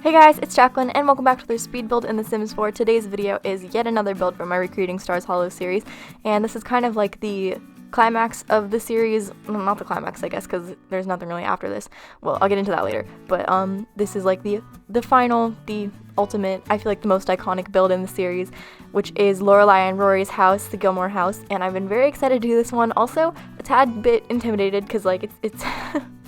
Hey guys, it's Jacqueline, and welcome back to the speed build in The Sims 4. Today's video is yet another build from my Recreating Stars Hollow series, and this is kind of like the climax of the series. Well, not the climax, I guess, because there's nothing really after this. Well, I'll get into that later, but this is like the final, the ultimate, I feel like the most iconic build in the series, which is Lorelei and Rory's house, the Gilmore house, and I've been very excited to do this one. Also, a tad bit intimidated, because like it's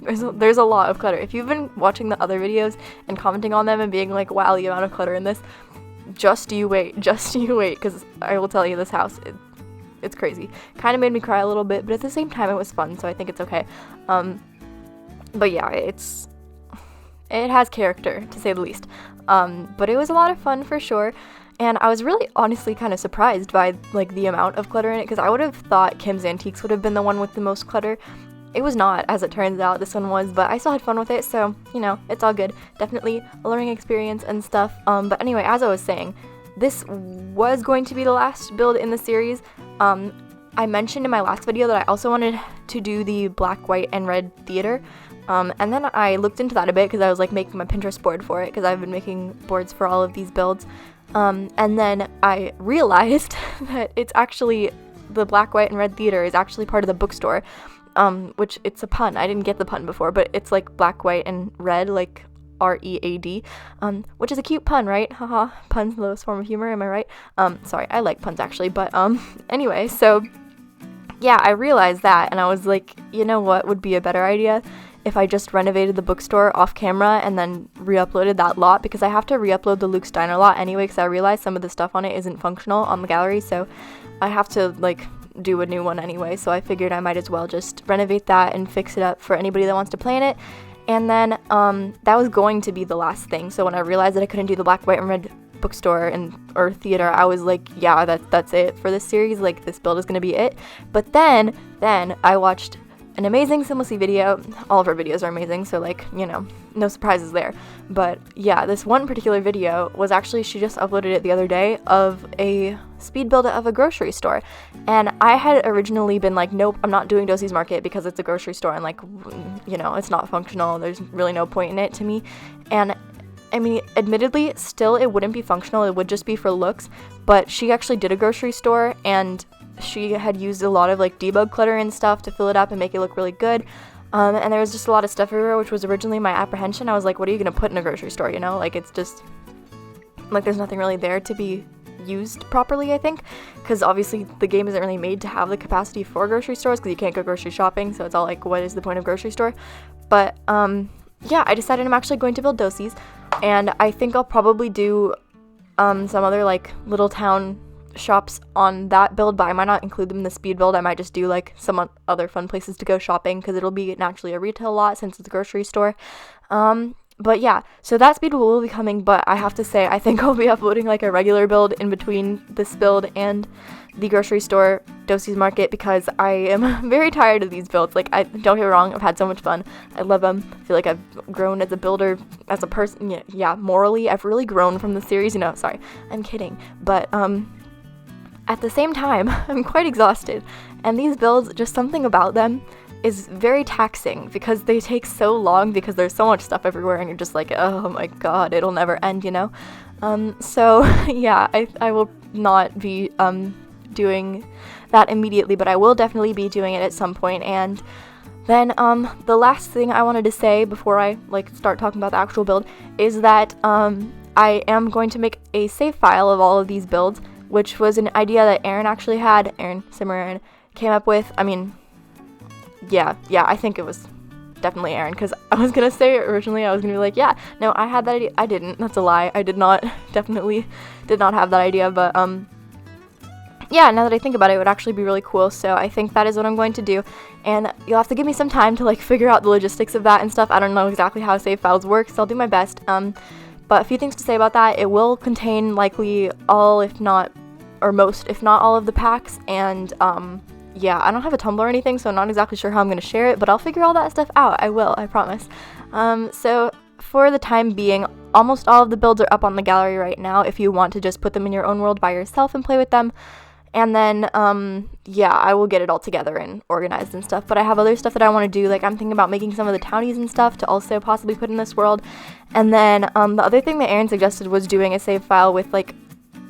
there's a lot of clutter. If you've been watching the other videos and commenting on them and being like, wow, the amount of clutter in this, just you wait, because I will tell you, this house, it's crazy. Kind of made me cry a little bit, but at the same time it was fun, so I think it's okay. But yeah, it has character, to say the least. But it was a lot of fun for sure, and I was really honestly kind of surprised by like the amount of clutter in it, because I would have thought Kim's Antiques would have been the one with the most clutter. It was not, as it turns out. This one was, but I still had fun with it, so, you know, it's all good. Definitely a learning experience and stuff. But anyway, as I was saying, this was going to be the last build in the series. I mentioned in my last video that I also wanted to do the black, white, and red theater. And then I looked into that a bit because I was like making my Pinterest board for it, because I've been making boards for all of these builds. And then I realized that it's actually, the black, white, and red theater is actually part of the bookstore. Which it's a pun. I didn't get the pun before, but it's like black, white, and red, like R-E-A-D, which is a cute pun, right? Haha, pun's the lowest form of humor, am I right? Sorry, I like puns actually, but anyway, so yeah, I realized that, and I was like, you know what would be a better idea? If I just renovated the bookstore off camera and then re-uploaded that lot, because I have to re-upload the Luke Steiner lot anyway, because I realized some of the stuff on it isn't functional on the gallery, so I have to like do a new one anyway, so I figured I might as well just renovate that and fix it up for anybody that wants to play in it. And then that was going to be the last thing, so when I realized that I couldn't do the black, white, and red bookstore or theater, I was like, yeah, that's it for this series, like this build is gonna be it. But then I watched an amazing Simlessy video. All of her videos are amazing, so like, you know, no surprises there. But yeah, this one particular video was actually, she just uploaded it the other day, of a speed build of a grocery store. And I had originally been like, nope, I'm not doing Dosie's Market because it's a grocery store and like, you know, it's not functional, there's really no point in it to me. And I mean, admittedly, still it wouldn't be functional, it would just be for looks, but she actually did a grocery store, and she had used a lot of like debug clutter and stuff to fill it up and make it look really good. And there was just a lot of stuff everywhere, which was originally my apprehension. I was like, what are you gonna put in a grocery store, you know? Like, it's just, like, there's nothing really there to be used properly, I think, because obviously the game isn't really made to have the capacity for grocery stores, because you can't go grocery shopping, so it's all like, what is the point of grocery store? But, yeah, I decided I'm actually going to build Dosie's, and I think I'll probably do, some other, like, little town shops on that build, but I might not include them in the speed build. I might just do like some other fun places to go shopping, because it'll be naturally a retail lot since it's a grocery store. But yeah, so that speed build will be coming, but I have to say, I think I'll be uploading like a regular build in between this build and the grocery store Dosie's Market, because I am very tired of these builds. Like, don't get me wrong, I've had so much fun, I love them, I feel like I've grown as a builder, as a person, yeah, morally, I've really grown from the series, you know, sorry, I'm kidding, but at the same time, I'm quite exhausted, and these builds, just something about them is very taxing, because they take so long, because there's so much stuff everywhere, and you're just like, oh my god, it'll never end, you know? So, yeah, I will not be, doing that immediately, but I will definitely be doing it at some point. And then, the last thing I wanted to say before I, like, start talking about the actual build is that, I am going to make a save file of all of these builds, which was an idea that Aaron actually had, Aaron came up with. I mean, yeah, I think it was definitely Aaron, because I was gonna say originally, I was gonna be like, yeah, no, I had that idea. I didn't, that's a lie, I did not, definitely did not have that idea, but, yeah, now that I think about it, it would actually be really cool, so I think that is what I'm going to do, and you'll have to give me some time to, like, figure out the logistics of that and stuff. I don't know exactly how save files work, so I'll do my best. But a few things to say about that: it will contain likely all, if not, or most, if not all of the packs, and, yeah, I don't have a Tumblr or anything, so I'm not exactly sure how I'm going to share it, but I'll figure all that stuff out. I will, I promise. So, for the time being, almost all of the builds are up on the gallery right now, if you want to just put them in your own world by yourself and play with them. And then, yeah, I will get it all together and organized and stuff, but I have other stuff that I want to do. Like, I'm thinking about making some of the townies and stuff to also possibly put in this world, And then the other thing that Aaron suggested was doing a save file with like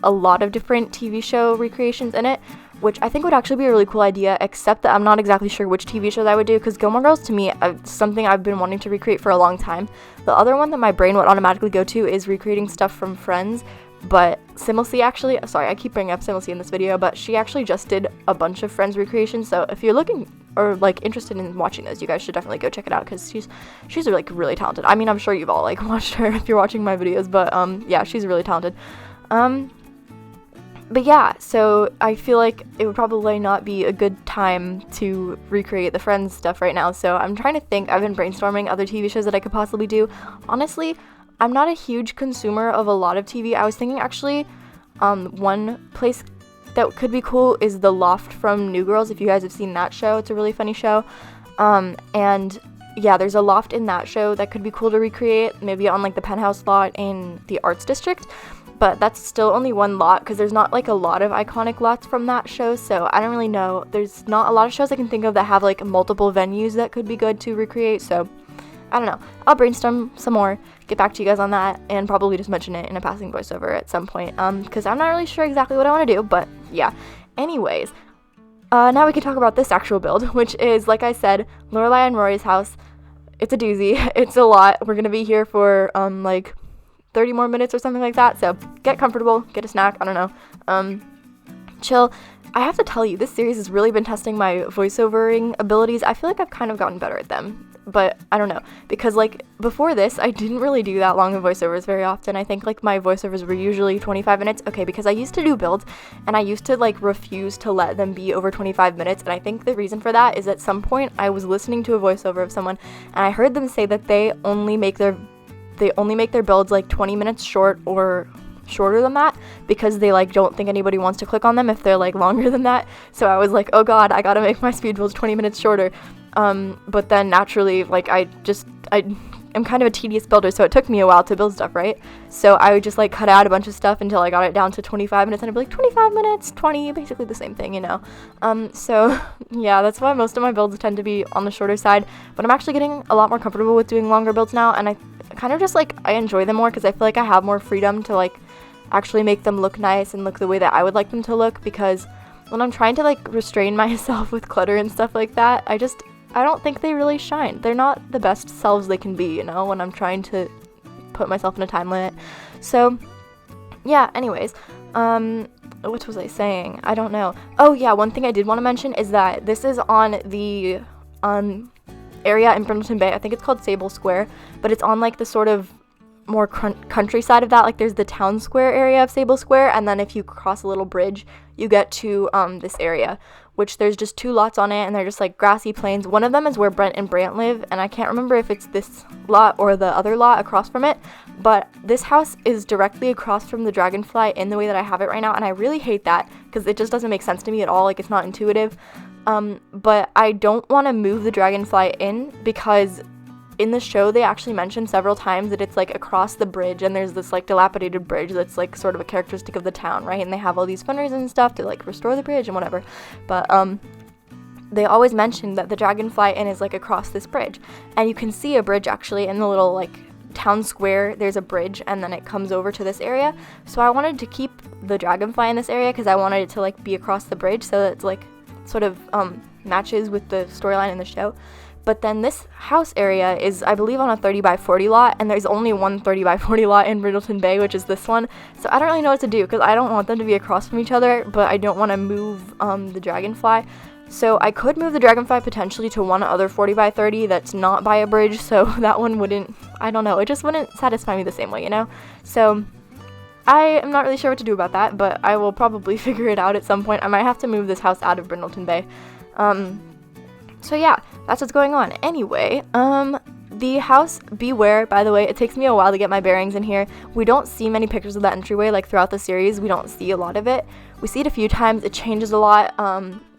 a lot of different TV show recreations in it, which I think would actually be a really cool idea, except that I'm not exactly sure which TV shows I would do, because Gilmore Girls, to me, something I've been wanting to recreate for a long time. The other one that my brain would automatically go to is recreating stuff from Friends, but Similcy actually, sorry, I keep bringing up Similcy in this video, but she actually just did a bunch of Friends recreations, so if you're looking or like interested in watching those, you guys should definitely go check it out, because she's like really talented. I mean, I'm sure you've all like watched her if you're watching my videos, but yeah, she's really talented. But yeah, so I feel like it would probably not be a good time to recreate the Friends stuff right now, so I'm trying to think. I've been brainstorming other TV shows that I could possibly do. Honestly, I'm not a huge consumer of a lot of TV. I was thinking actually, one place that could be cool is The Loft from New Girls, if you guys have seen that show. It's a really funny show. And yeah, there's a loft in that show that could be cool to recreate, maybe on like the penthouse lot in the Arts District. But that's still only one lot, because there's not like a lot of iconic lots from that show, so I don't really know. There's not a lot of shows I can think of that have like multiple venues that could be good to recreate, so I don't know. I'll brainstorm some more, get back to you guys on that, and probably just mention it in a passing voiceover at some point, because I'm not really sure exactly what I want to do, but yeah. Anyways, now we can talk about this actual build, which is, like I said, Lorelei and Rory's house. It's a doozy. It's a lot. We're gonna be here for like 30 more minutes or something like that, so get comfortable, get a snack, I don't know, chill. I have to tell you, this series has really been testing my voiceovering abilities. I feel like I've kind of gotten better at them, but I don't know, because like before this, I didn't really do that long of voiceovers very often. I think like my voiceovers were usually 25 minutes, okay, because I used to do builds, and I used to like refuse to let them be over 25 minutes, and I think the reason for that is at some point I was listening to a voiceover of someone, and I heard them say that they only make their builds like 20 minutes short or shorter than that, because they like don't think anybody wants to click on them if they're like longer than that. So I was like, oh god, I gotta make my speed builds 20 minutes shorter. But then naturally, like I am kind of a tedious builder, so it took me a while to build stuff, right? So I would just like cut out a bunch of stuff until I got it down to 25 minutes, and I'd be like 25 minutes, 20, basically the same thing, you know? So yeah, that's why most of my builds tend to be on the shorter side, but I'm actually getting a lot more comfortable with doing longer builds now, and I kind of just like, I enjoy them more, because I feel like I have more freedom to like actually make them look nice and look the way that I would like them to look, because when I'm trying to like restrain myself with clutter and stuff like that, I don't think they really shine. They're not the best selves they can be, you know, when I'm trying to put myself in a time limit. So yeah, anyways, what was I saying? I don't know. Oh yeah, one thing I did want to mention is that this is on the area in Brindleton Bay. I think it's called Sable Square, but it's on like the sort of more countryside of that. Like there's the town square area of Sable Square, and then if you cross a little bridge, you get to this area, which there's just 2 lots on it, and they're just like grassy plains. One of them is where Brent and Brant live, and I can't remember if it's this lot or the other lot across from it, but this house is directly across from the Dragonfly in the way that I have it right now, and I really hate that, because it just doesn't make sense to me at all. Like it's not intuitive. But I don't want to move the Dragonfly in, because in the show they actually mention several times that it's like across the bridge, and there's this like dilapidated bridge that's like sort of a characteristic of the town, right? And they have all these fundraisers and stuff to like restore the bridge and whatever, but they always mention that the Dragonfly Inn is like across this bridge, and you can see a bridge actually in the little like town square. There's a bridge, and then it comes over to this area. So I wanted to keep the Dragonfly in this area, because I wanted it to like be across the bridge, so that it's like sort of matches with the storyline in the show. But then this house area is, I believe, on a 30 by 40 lot, and there's only one 30 by 40 lot in Brindleton Bay, which is this one. So I don't really know what to do, because I don't want them to be across from each other, but I don't want to move the Dragonfly. So I could move the Dragonfly potentially to one other 40 by 30 that's not by a bridge, so that one wouldn't, I don't know, it just wouldn't satisfy me the same way, you know? So I am not really sure what to do about that, but I will probably figure it out at some point. I might have to move this house out of Brindleton Bay. So yeah, that's what's going on. Anyway, the house, beware, by the way, it takes me a while to get my bearings in here. We don't see many pictures of that entryway, like throughout the series. We don't see a lot of it. We see it a few times. It changes a lot.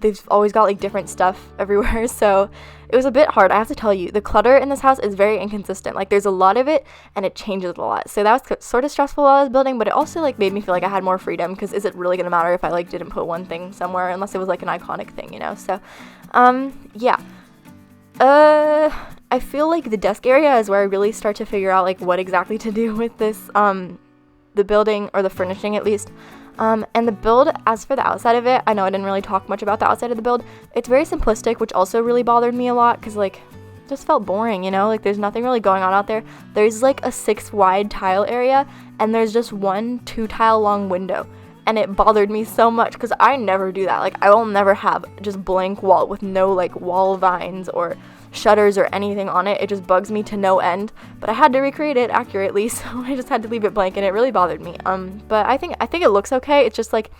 They've always got like different stuff everywhere, so it was a bit hard. I have to tell you, the clutter in this house is very inconsistent. Like there's a lot of it, and it changes a lot. So that was sort of stressful while I was building, but it also like made me feel like I had more freedom, because is it really gonna matter if I like didn't put one thing somewhere, unless it was like an iconic thing, you know? So yeah. I feel like the desk area is where I really start to figure out like what exactly to do with this, the building, or the furnishing at least. And the build, as for the outside of it, I know I didn't really talk much about the outside of the build. It's very simplistic, which also really bothered me a lot, because like, it just felt boring, you know? Like, there's nothing really going on out there. There's like a 6 wide tile area, and there's just 1 2 tile long window. And it bothered me so much, because I never do that. Like, I will never have just blank wall with no like wall vines or shutters or anything on it. It just bugs me to no end, but I had to recreate it accurately, so I just had to leave it blank, and it really bothered me. But I think it looks okay. It's just like,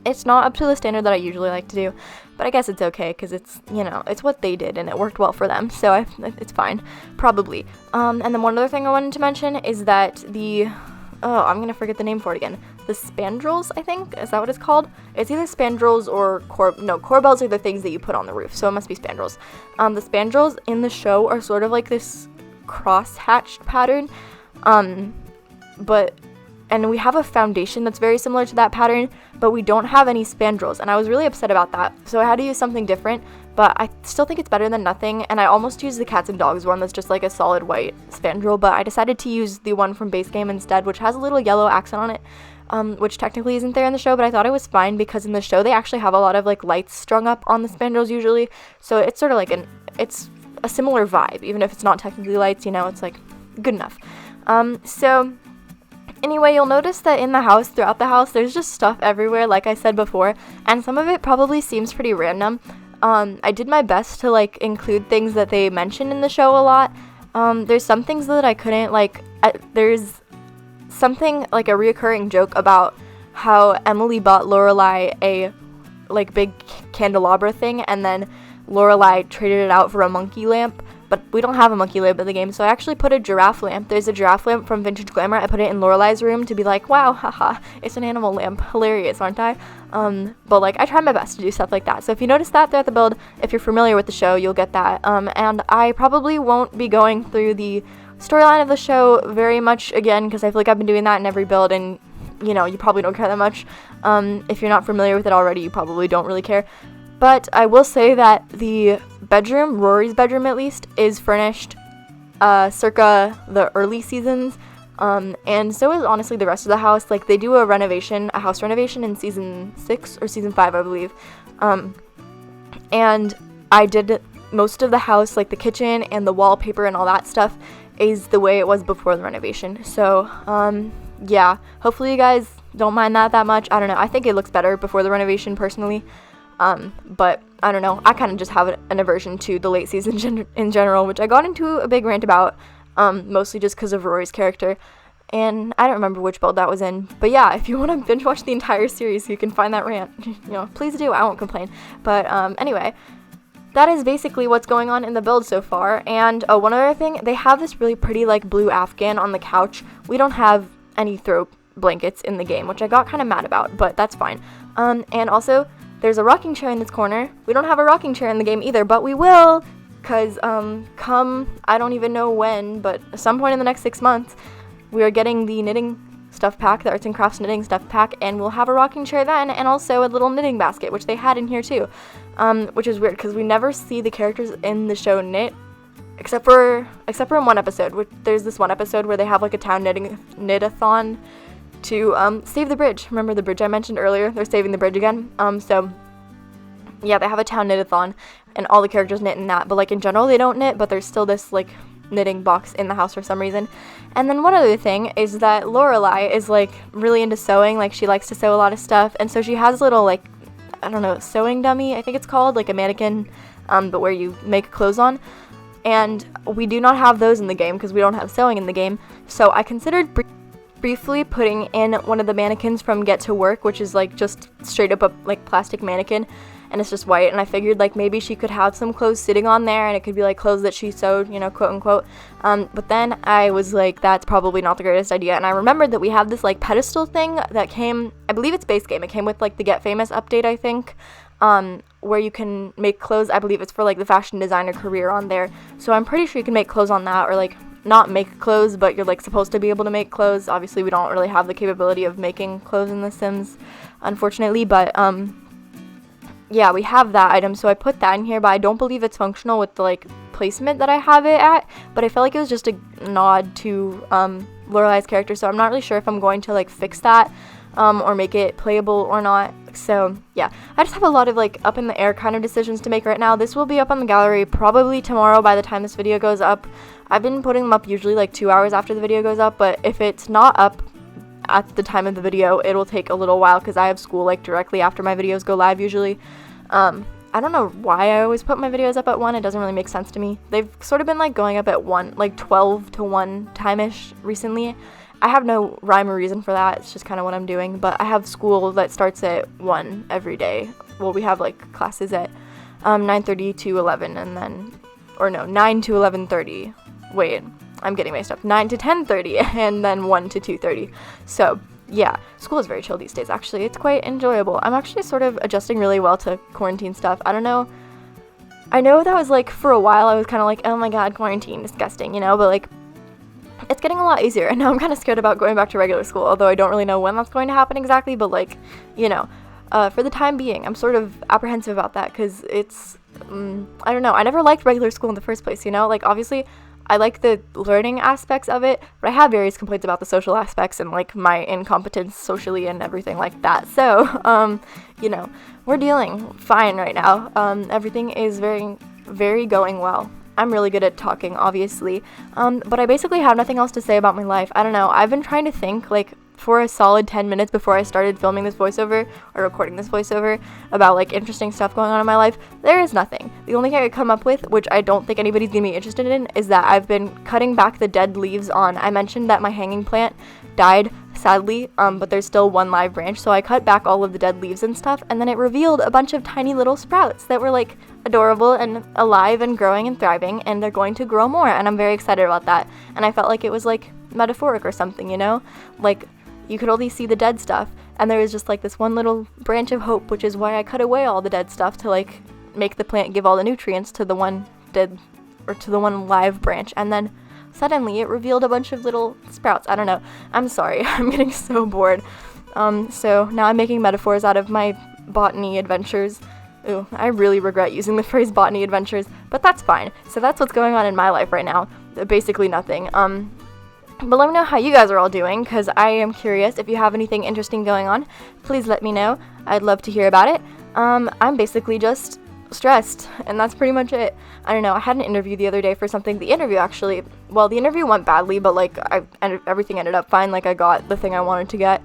it's not up to the standard that I usually like to do, but I guess it's okay, because it's, you know, it's what they did and it worked well for them, so it's fine, probably. And then one other thing I wanted to mention is that I'm gonna forget the name for it again. The spandrels, I think? Is that what it's called? It's either spandrels or corbels are the things that you put on the roof, so it must be spandrels. The spandrels in the show are sort of like this cross-hatched pattern, and we have a foundation that's very similar to that pattern, but we don't have any spandrels, and I was really upset about that, so I had to use something different, but I still think it's better than nothing, and I almost used the cats and dogs one that's just like a solid white spandrel, but I decided to use the one from base game instead, which has a little yellow accent on it, which technically isn't there in the show, but I thought it was fine, because in the show they actually have a lot of like lights strung up on the spandrels usually, so it's sort of like it's a similar vibe, even if it's not technically lights, you know, it's like good enough. So anyway, you'll notice that in the house, throughout the house, there's just stuff everywhere, like I said before, and some of it probably seems pretty random. I did my best to like include things that they mention in the show a lot. There's some things that I couldn't, like, there's something like a reoccurring joke about how Emily bought Lorelei a like big candelabra thing, and then Lorelei traded it out for a monkey lamp, but we don't have a monkey lamp in the game, so I actually put a giraffe lamp. There's a giraffe lamp from Vintage Glamour. I put it in Lorelei's room to be like, wow, haha, it's an animal lamp, hilarious, aren't I? But like, I try my best to do stuff like that, so if you notice that throughout the build, if you're familiar with the show, you'll get that. And I probably won't be going through the storyline of the show very much again, because I feel like I've been doing that in every build, and you know, you probably don't care that much. If you're not familiar with it already, you probably don't really care. But I will say that the bedroom, Rory's bedroom at least, is furnished circa the early seasons, and so is honestly the rest of the house. Like, they do a house renovation in season 6 or season 5, I believe, and I did most of the house, like the kitchen and the wallpaper and all that stuff is the way it was before the renovation. So yeah, hopefully you guys don't mind that much. I don't know, I think it looks better before the renovation personally. But I don't know, I kind of just have an aversion to the late season in general, which I got into a big rant about, mostly just because of Rory's character, and I don't remember which build that was in, but yeah, if you want to binge watch the entire series, you can find that rant, you know, please do, I won't complain. But anyway, that is basically what's going on in the build so far. And one other thing, they have this really pretty like blue Afghan on the couch. We don't have any throw blankets in the game, which I got kind of mad about, but that's fine. And also, there's a rocking chair in this corner. We don't have a rocking chair in the game either, but we will, because come, I don't even know when, but at some point in the next 6 months, we are getting the knitting stuff pack, the arts and crafts knitting stuff pack, and we'll have a rocking chair then, and also a little knitting basket, which they had in here too, which is weird, because we never see the characters in the show knit, except for in one episode. There's this one episode where they have like a town knit-a-thon to save the bridge. Remember the bridge I mentioned earlier? They're saving the bridge again. So yeah, they have a town knit-a-thon, and all the characters knit in that, but like in general they don't knit, but there's still this like knitting box in the house for some reason. And then one other thing is that Lorelei is like really into sewing, like she likes to sew a lot of stuff, and so she has a little like, I don't know, sewing dummy, I think it's called, like a mannequin, but where you make clothes on, and we do not have those in the game because we don't have sewing in the game. So I considered briefly putting in one of the mannequins from Get to Work, which is like just straight up a like plastic mannequin, and it's just white, and I figured like maybe she could have some clothes sitting on there, and it could be like clothes that she sewed, you know, quote unquote. But then I was like, that's probably not the greatest idea, and I remembered that we have this like pedestal thing that came, I believe it's base game, it came with like the Get Famous update, I think, where you can make clothes. I believe it's for like the fashion designer career on there, so I'm pretty sure you can make clothes on that, or like not make clothes, but you're like supposed to be able to make clothes. Obviously we don't really have the capability of making clothes in The Sims, unfortunately, but yeah, we have that item, so I put that in here, but I don't believe it's functional with the like placement that I have it at, but I felt like it was just a nod to Lorelei's character, so I'm not really sure if I'm going to like fix that or make it playable or not. So yeah, I just have a lot of like up in the air kind of decisions to make right now. This will be up on the gallery probably tomorrow by the time this video goes up. I've been putting them up usually like 2 hours after the video goes up, but if it's not up at the time of the video, it'll take a little while because I have school like directly after my videos go live usually. I don't know why I always put my videos up at 1. It doesn't really make sense to me. They've sort of been like going up at 1, like 12 to 1 time-ish recently. I have no rhyme or reason for that. It's just kind of what I'm doing. But I have school that starts at 1 every day. Well, we have like classes at 9:30 to 11 and then, or no, 9 to 11:30. Wait, I'm getting mixed up. 9 to 10:30 and then 1 to 2:30. So yeah, school is very chill these days, actually. It's quite enjoyable. I'm actually sort of adjusting really well to quarantine stuff. I don't know. I know that was like, for a while, I was kind of like, oh my god, quarantine, disgusting, you know? But like, it's getting a lot easier. And now I'm kind of scared about going back to regular school, although I don't really know when that's going to happen exactly. But like, you know, for the time being, I'm sort of apprehensive about that because it's, I don't know. I never liked regular school in the first place, you know? Like, obviously, I like the learning aspects of it, but I have various complaints about the social aspects and like my incompetence socially and everything like that. So, you know, we're dealing fine right now. Everything is very, very going well. I'm really good at talking, obviously, but I basically have nothing else to say about my life. I don't know. I've been trying to think like for a solid 10 minutes before I started filming this voiceover or recording this voiceover about like interesting stuff going on in my life. There is nothing. The only thing I could come up with, which I don't think anybody's gonna be interested in, is that I've been cutting back the dead leaves on. I mentioned that my hanging plant died, sadly, but there's still one live branch, so I cut back all of the dead leaves and stuff, and then it revealed a bunch of tiny little sprouts that were like adorable and alive and growing and thriving, and they're going to grow more, and I'm very excited about that. And I felt like it was like metaphoric or something, you know? Like, you could only see the dead stuff, and there was just like this one little branch of hope, which is why I cut away all the dead stuff to like make the plant give all the nutrients to the one dead, or to the one live branch, and then suddenly it revealed a bunch of little sprouts. I don't know. I'm sorry. I'm getting so bored. So now I'm making metaphors out of my botany adventures. Ooh, I really regret using the phrase botany adventures, but that's fine. So that's what's going on in my life right now. Basically nothing. But let me know how you guys are all doing, because I am curious. If you have anything interesting going on, please let me know. I'd love to hear about it. I'm basically just stressed, and that's pretty much it. I don't know. I had an interview the other day for something. The interview went badly, but like everything ended up fine. Like I got the thing I wanted to get.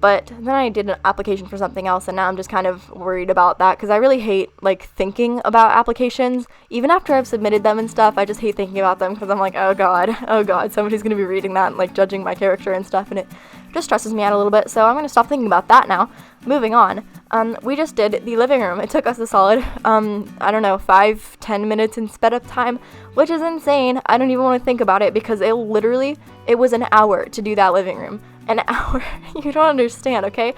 But then I did an application for something else, and now I'm just kind of worried about that because I really hate like thinking about applications. Even after I've submitted them and stuff, I just hate thinking about them because I'm like, oh god, somebody's gonna be reading that and like judging my character and stuff, and it just stresses me out a little bit. So I'm gonna stop thinking about that now. Moving on. We just did the living room. It took us a solid, 5-10 minutes in sped up time, which is insane. I don't even want to think about it because it was an hour to do that living room. An hour. You don't understand, okay?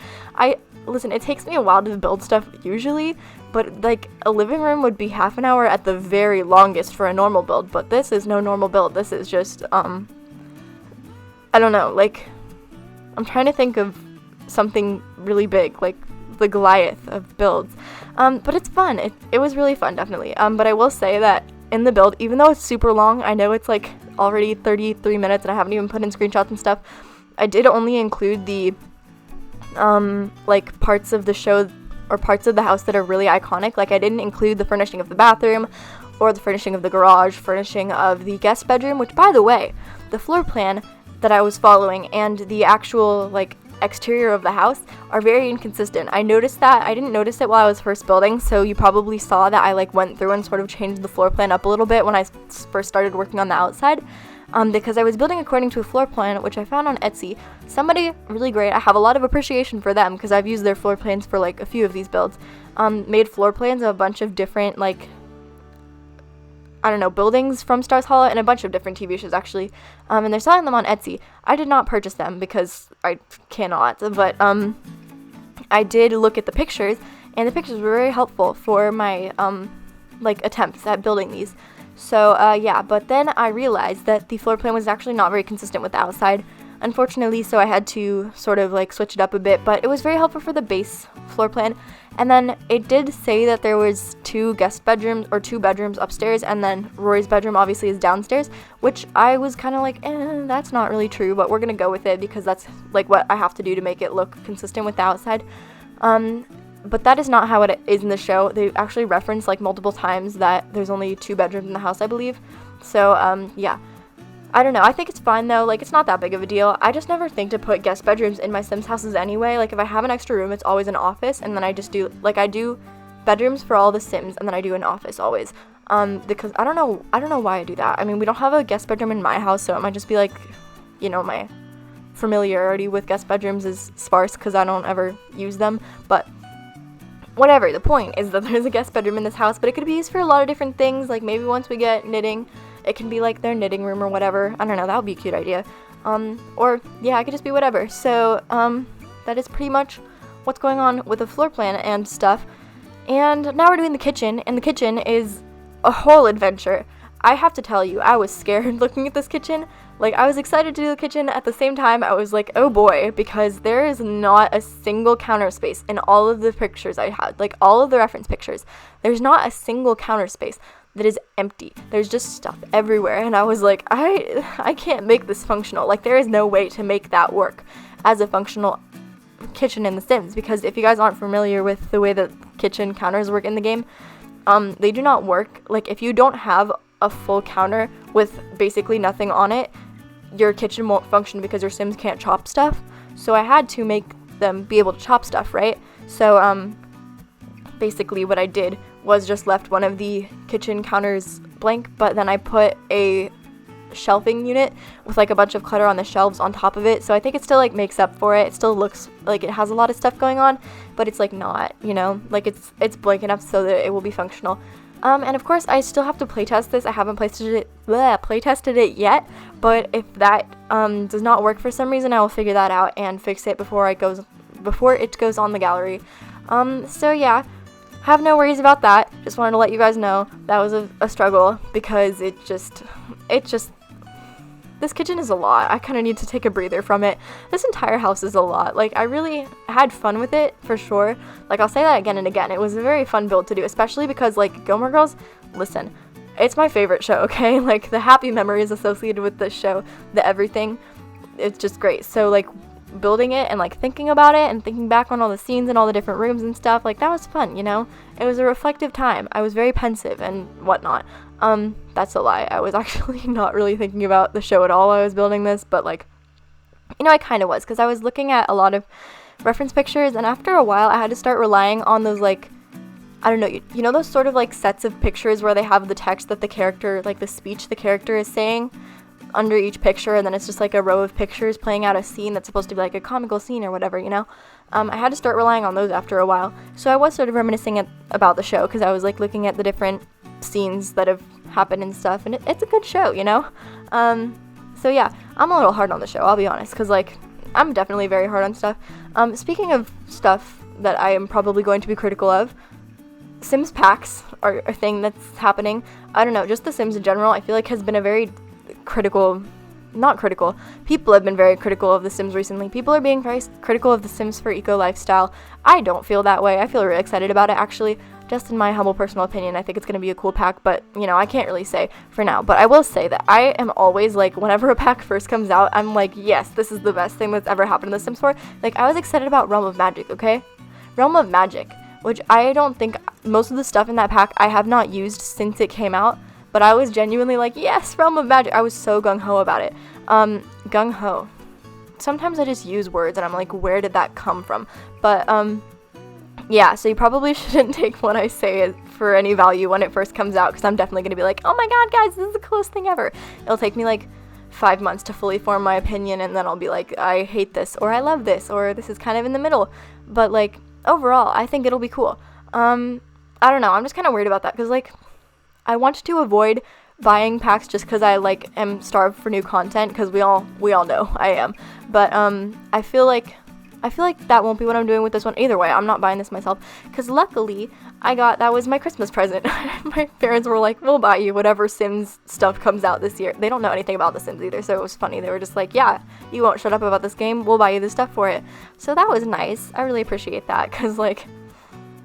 Listen, it takes me a while to build stuff usually, but like a living room would be half an hour at the very longest for a normal build, but this is no normal build. This is just, I don't know, like, I'm trying to think of something really big, like the Goliath of builds. But it's fun. It was really fun, definitely. But I will say that in the build, even though it's super long, I know it's like already 33 minutes and I haven't even put in screenshots and stuff, I did only include the, like, parts of the show or parts of the house that are really iconic. Like, I didn't include the furnishing of the bathroom or the furnishing of the garage, furnishing of the guest bedroom, which, by the way, the floor plan that I was following and the actual, like, exterior of the house are very inconsistent. I noticed that. I didn't notice it while I was first building, so you probably saw that I, like, went through and sort of changed the floor plan up a little bit when I first started working on the outside. Because I was building according to a floor plan, which I found on Etsy. Somebody really great. I have a lot of appreciation for them because I've used their floor plans for like a few of these builds. Made floor plans of a bunch of different, like, I don't know, buildings from Stars Hollow and a bunch of different TV shows actually. And they're selling them on Etsy. I did not purchase them because I cannot, but I did look at the pictures, and the pictures were very helpful for my like attempts at building these. So, yeah, but then I realized that the floor plan was actually not very consistent with the outside. unfortunately, so I had to sort of like switch it up a bit, but it was very helpful for the base floor plan. And then it did say that there was 2 guest bedrooms, or 2 bedrooms upstairs, and then Rory's bedroom obviously is downstairs, which I was kind of like, that's not really true, but we're gonna go with it because that's like what I have to do to make it look consistent with the outside. But that is not how it is in the show. They actually reference like multiple times that there's only 2 bedrooms in the house, I believe. So yeah, I don't know. I think it's fine though. Like, it's not that big of a deal. I just never think to put guest bedrooms in my Sims houses anyway. Like, if I have an extra room, it's always an office, and then I just do, like, I do bedrooms for all the Sims, and then I do an office always. Because I don't know why I do that. I mean, we don't have a guest bedroom in my house, so it might just be like, you know, my familiarity with guest bedrooms is sparse because I don't ever use them. But whatever, the point is that there's a guest bedroom in this house, but it could be used for a lot of different things. Like, maybe once we get knitting, it can be like their knitting room or whatever. I don't know, that would be a cute idea. Or yeah, it could just be whatever. So that is pretty much what's going on with the floor plan and stuff. And now we're doing the kitchen, and the kitchen is a whole adventure. I have to tell you, I was scared looking at this kitchen. Like, I was excited to do the kitchen, at the same time I was like, oh boy, because there is not a single counter space in all of the pictures I had, like all of the reference pictures. There's not a single counter space that is empty. There's just stuff everywhere, and I was like, I can't make this functional. Like, there is no way to make that work as a functional kitchen in The Sims, because if you guys aren't familiar with the way that kitchen counters work in the game, they do not work. Like, if you don't have a full counter with basically nothing on it, your kitchen won't function because your Sims can't chop stuff. So I had to make them be able to chop stuff, right? So basically what I did was just left one of the kitchen counters blank, but then I put a shelving unit with like a bunch of clutter on the shelves on top of it. So I think it still like makes up for it. It still looks like it has a lot of stuff going on, but it's like not, you know, like it's blank enough so that it will be functional. And of course I still have to playtest this. I haven't playtested it yet, but if that does not work for some reason, I will figure that out and fix it before it goes on the gallery. So yeah, have no worries about that. Just wanted to let you guys know that was a struggle, because it just this kitchen is a lot. I kind of need to take a breather from it. This entire house is a lot. Like, I really had fun with it, for sure. Like, I'll say that again and again. It was a very fun build to do, especially because, like, Gilmore Girls, listen, it's my favorite show, okay? Like, the happy memories associated with this show, the everything, it's just great. So, like, building it and, like, thinking about it and thinking back on all the scenes and all the different rooms and stuff, like, that was fun, you know? It was a reflective time. I was very pensive and whatnot. That's a lie. I was actually not really thinking about the show at all while I was building this, but, like, you know, I kind of was, because I was looking at a lot of reference pictures, and after a while I had to start relying on those, like, I don't know, you know those sort of, like, sets of pictures where they have the text that the character, like, the speech the character is saying under each picture, and then it's just, like, a row of pictures playing out a scene that's supposed to be, like, a comical scene or whatever, you know? I had to start relying on those after a while, so I was sort of reminiscing about the show, because I was, like, looking at the different scenes that have happened and stuff, and it's a good show, you know? So yeah, I'm a little hard on the show, I'll be honest, because, like, I'm definitely very hard on stuff. Speaking of stuff that I am probably going to be critical of, Sims packs are a thing that's happening. I don't know, just The Sims in general, I feel like has been a very people have been very critical of The Sims recently. People are being very critical of The Sims for eco lifestyle. I don't feel that way. I feel really excited about it, actually. Just in my humble personal opinion, I think it's going to be a cool pack, but, you know, I can't really say for now. But I will say that I am always, like, whenever a pack first comes out, I'm like, yes, this is the best thing that's ever happened in The Sims 4. Like, I was excited about Realm of Magic, okay? Realm of Magic, which I don't think, most of the stuff in that pack I have not used since it came out, but I was genuinely like, yes, Realm of Magic. I was so gung-ho about it. Gung-ho. Sometimes I just use words and I'm like, where did that come from? But, yeah, so you probably shouldn't take what I say for any value when it first comes out, because I'm definitely going to be like, oh my god, guys, this is the coolest thing ever. It'll take me like 5 months to fully form my opinion, and then I'll be like, I hate this, or I love this, or this is kind of in the middle. But, like, overall, I think it'll be cool. I don't know, I'm just kind of worried about that, because, like, I want to avoid buying packs just because I, like, am starved for new content, because we all know I am. But, I feel like I feel like that won't be what I'm doing with this one. Either way, I'm not buying this myself, because luckily that was my Christmas present. My parents were like, we'll buy you whatever Sims stuff comes out this year. They don't know anything about The Sims either, so it was funny. They were just like, yeah, you won't shut up about this game, we'll buy you the stuff for it. So that was nice. I really appreciate that, because like,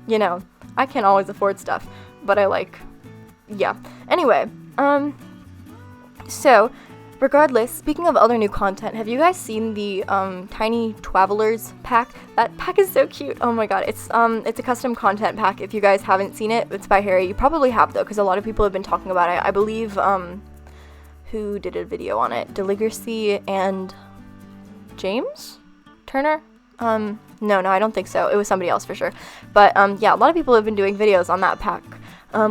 you know, I can't always afford stuff, but I like, yeah. Anyway, so regardless, speaking of other new content, have you guys seen the Tiny Travelers pack? That pack is so cute. Oh my god, it's a custom content pack. If you guys haven't seen it, it's by Harry. You probably have though, because a lot of people have been talking about it. I believe who did a video on it? Deligracy and James Turner? No, I don't think so. It was somebody else for sure. But yeah, a lot of people have been doing videos on that pack,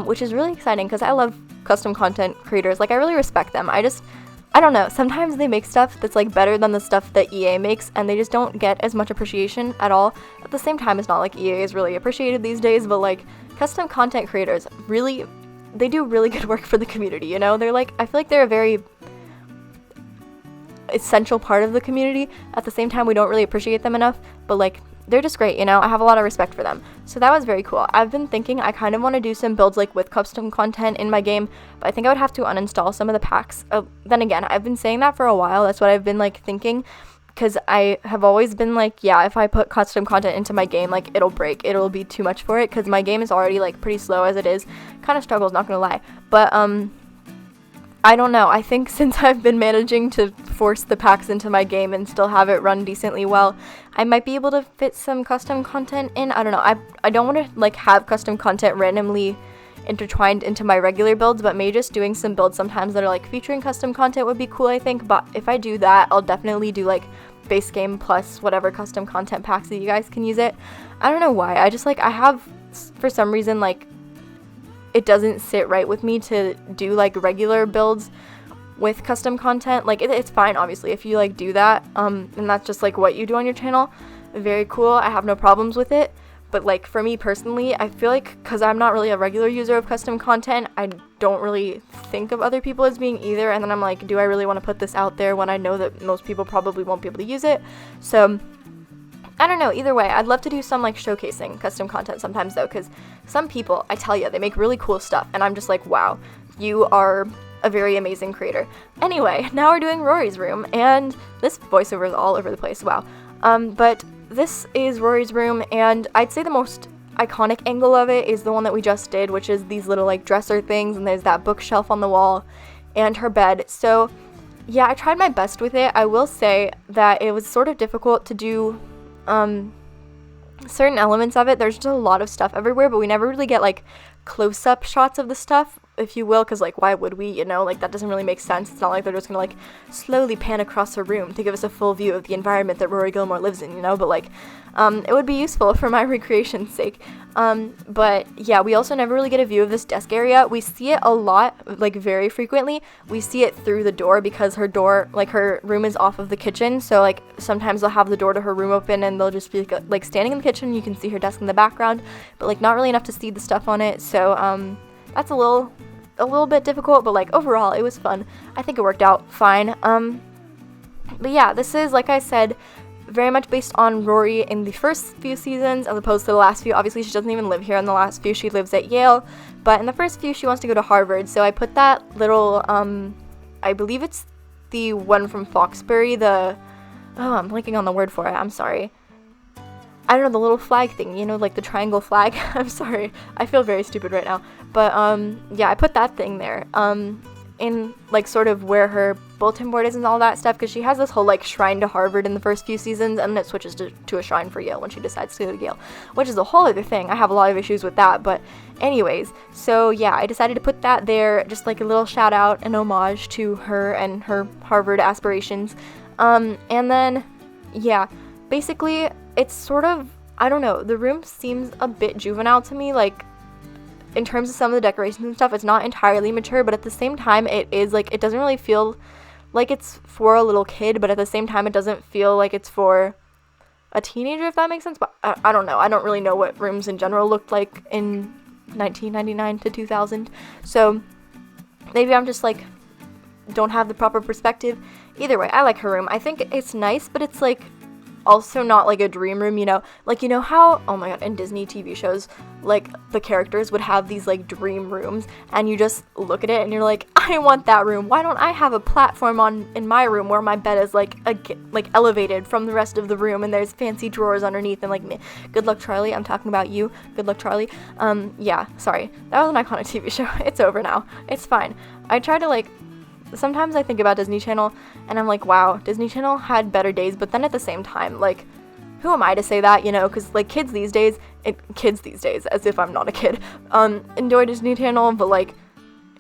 which is really exciting because I love custom content creators. Like, I really respect them. I don't know, sometimes they make stuff that's like better than the stuff that EA makes, and they just don't get as much appreciation at all. At the same time, it's not like EA is really appreciated these days, but like custom content creators really, they do really good work for the community, you know? They're like, I feel like they're a very essential part of the community. At the same time, we don't really appreciate them enough, but like, they're just great, you know? I have a lot of respect for them. So that was very cool. I've been thinking I kind of want to do some builds like with custom content in my game, but I think I would have to uninstall some of the packs. Then again, I've been saying that for a while. That's what I've been like thinking, because I have always been like, yeah, if I put custom content into my game, like it'll break. It'll be too much for it, because my game is already like pretty slow as it is. Kind of struggles, not gonna lie. But I don't know, I think since I've been managing to force the packs into my game and still have it run decently well, I might be able to fit some custom content in. I don't know, I don't want to like have custom content randomly intertwined into my regular builds, but maybe just doing some builds sometimes that are like featuring custom content would be cool, I think. But if I do that, I'll definitely do like base game plus whatever custom content packs that you guys can use it. I don't know why, I just like, I have, for some reason, like, it doesn't sit right with me to do like regular builds with custom content. Like it's fine obviously if you like do that, and that's just like what you do on your channel, very cool, I have no problems with it. But like for me personally, I feel like because I'm not really a regular user of custom content, I don't really think of other people as being either, and then I'm like, do I really want to put this out there when I know that most people probably won't be able to use it? So I don't know, either way, I'd love to do some like showcasing custom content sometimes though, because some people, I tell you, they make really cool stuff, and I'm just like, wow, you are a very amazing creator. Anyway, now we're doing Rory's room, and this voiceover is all over the place, wow. But this is Rory's room, and I'd say the most iconic angle of it is the one that we just did, which is these little like dresser things, and there's that bookshelf on the wall, and her bed. So yeah, I tried my best with it. I will say that it was sort of difficult to do certain elements of it. There's just a lot of stuff everywhere, but we never really get like close-up shots of the stuff, if you will, because like why would we, you know, like that doesn't really make sense. It's not like they're just gonna like slowly pan across her room to give us a full view of the environment that Rory Gilmore lives in, you know, but like it would be useful for my recreation's sake. But yeah, we also never really get a view of this desk area. We see it a lot, like very frequently. We see it through the door because her door, like her room is off of the kitchen, so like sometimes they'll have the door to her room open and they'll just be like standing in the kitchen. You can see her desk in the background, but like not really enough to see the stuff on it. So that's a little bit difficult, but like overall it was fun. I think it worked out fine. But yeah, this is, like I said, very much based on Rory in the first few seasons as opposed to the last few. Obviously she doesn't even live here in the last few, she lives at Yale, but in the first few she wants to go to Harvard. So I put that little I believe it's the one from Foxbury, I'm blanking on the word for it, I'm sorry. I don't know, the little flag thing, you know, like the triangle flag. I'm sorry, I feel very stupid right now. But yeah, I put that thing there in like sort of where her bulletin board is and all that stuff, because she has this whole like shrine to Harvard in the first few seasons, and then it switches to a shrine for Yale when she decides to go to Yale, which is a whole other thing. I have a lot of issues with that, but anyways, so yeah, I decided to put that there, just like a little shout out and homage to her and her Harvard aspirations. And then yeah, basically it's sort of, I don't know, the room seems a bit juvenile to me, like in terms of some of the decorations and stuff. It's not entirely mature, but at the same time it is like, it doesn't really feel like it's for a little kid, but at the same time it doesn't feel like it's for a teenager, if that makes sense. But I don't know, I don't really know what rooms in general looked like in 1999 to 2000, so maybe I'm just like don't have the proper perspective. Either way, I like her room. I think it's nice, but it's like also not like a dream room, you know? Like, you know how, oh my god, in Disney TV shows, like, the characters would have these, like, dream rooms, and you just look at it and you're like, I want that room. Why don't I have a platform in my room where my bed is, like, elevated from the rest of the room, and there's fancy drawers underneath, and, like, Good Luck Charlie, I'm talking about you, Good Luck Charlie. Yeah, sorry. That was an iconic TV show. It's over now. It's fine. I try to, like, sometimes I think about Disney Channel, and I'm like, wow, Disney Channel had better days, but then at the same time, like, who am I to say that, you know, because, like, kids these days, as if I'm not a kid, enjoy Disney Channel, but, like,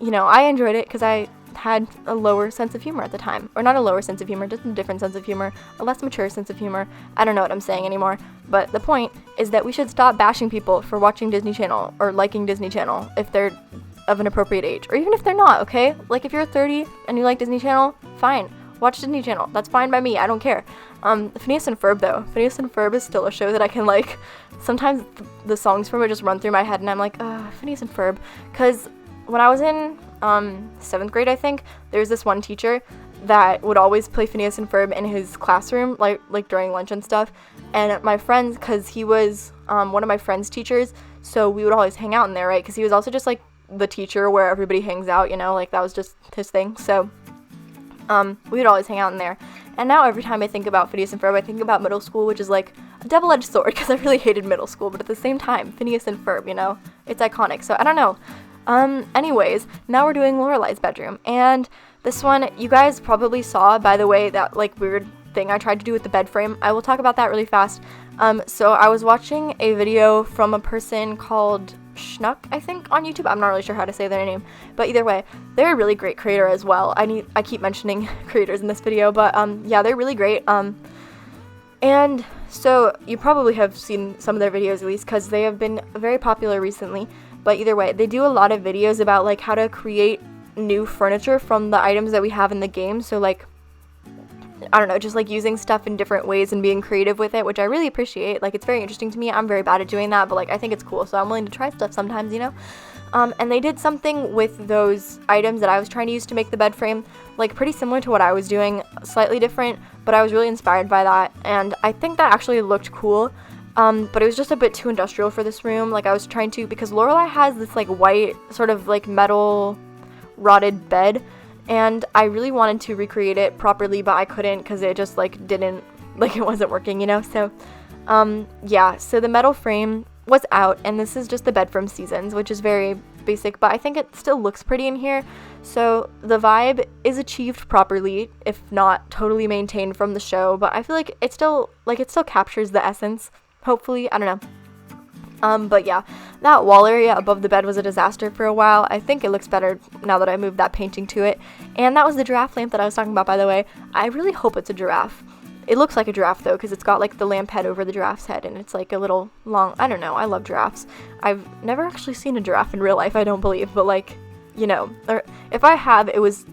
you know, I enjoyed it because I had a lower sense of humor at the time, or not a lower sense of humor, just a different sense of humor, a less mature sense of humor. I don't know what I'm saying anymore, but the point is that we should stop bashing people for watching Disney Channel, or liking Disney Channel, if they're of an appropriate age, or even if they're not, okay? Like, if you're 30 and you like Disney Channel, fine, watch Disney Channel, that's fine by me, I don't care. Phineas and Ferb, though, Phineas and Ferb is still a show that I can, like, sometimes the songs from it just run through my head, and I'm like, Phineas and Ferb, because when I was in 7th grade, I think, there's this one teacher that would always play Phineas and Ferb in his classroom, like during lunch and stuff, and my friends, because he was one of my friend's teachers, so we would always hang out in there, right, because he was also just, like, the teacher where everybody hangs out, you know, like, that was just his thing, so we would always hang out in there. And now every time I think about Phineas and Ferb, I think about middle school, which is like a double-edged sword, because I really hated middle school, but at the same time, Phineas and Ferb, you know, it's iconic, so I don't know. Anyways, now we're doing Lorelei's bedroom, and this one, you guys probably saw, by the way, that, like, weird thing I tried to do with the bed frame. I will talk about that really fast. So I was watching a video from a person called Schnuck, I think, on YouTube. I'm not really sure how to say their name, but either way, they're a really great creator as well. I keep mentioning creators in this video, but yeah, they're really great. And so you probably have seen some of their videos, at least, because they have been very popular recently. But either way, they do a lot of videos about, like, how to create new furniture from the items that we have in the game. So, like, I don't know, just, like, using stuff in different ways and being creative with it, which I really appreciate. Like, it's very interesting to me. I'm very bad at doing that, but, like, I think it's cool, so I'm willing to try stuff sometimes, you know? And they did something with those items that I was trying to use to make the bed frame, like, pretty similar to what I was doing, slightly different, but I was really inspired by that, and I think that actually looked cool. But it was just a bit too industrial for this room. Like, I was trying to, because Lorelei has this, like, white, sort of, like, metal rotted bed, and I really wanted to recreate it properly, but I couldn't, because it just, like, didn't, like, it wasn't working, you know? So, yeah, so the metal frame was out, and this is just the bed from Seasons, which is very basic, but I think it still looks pretty in here. So the vibe is achieved properly, if not totally maintained from the show, but I feel like it still captures the essence. Hopefully, I don't know. But yeah, that wall area above the bed was a disaster for a while. I think it looks better now that I moved that painting to it. And that was the giraffe lamp that I was talking about, by the way. I really hope it's a giraffe. It looks like a giraffe, though, because it's got, like, the lamp head over the giraffe's head, and it's, like, a little long, I don't know, I love giraffes. I've never actually seen a giraffe in real life, I don't believe, but, like, you know, or if I have, it was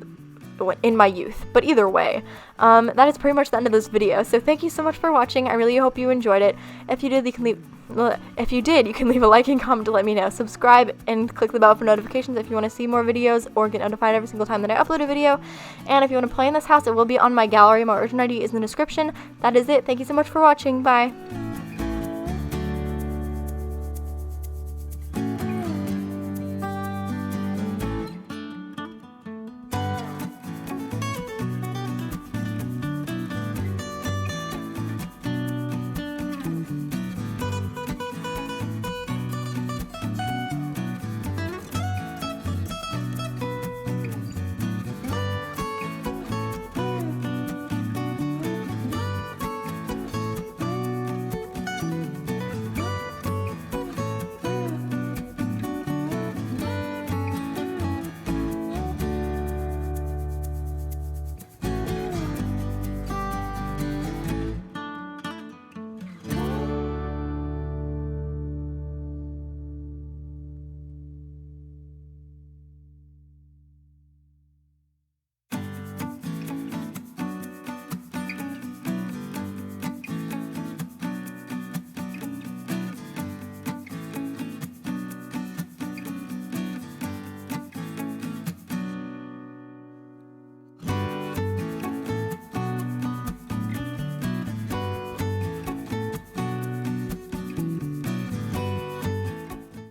in my youth. But either way, that is pretty much the end of this video. So thank you so much for watching. I really hope you enjoyed it. If you did, you can leave a like and comment to let me know. Subscribe and click the bell for notifications if you want to see more videos or get notified every single time that I upload a video. And if you want to play in this house, it will be on my gallery. My origin ID is in the description. That is it. Thank you so much for watching. Bye.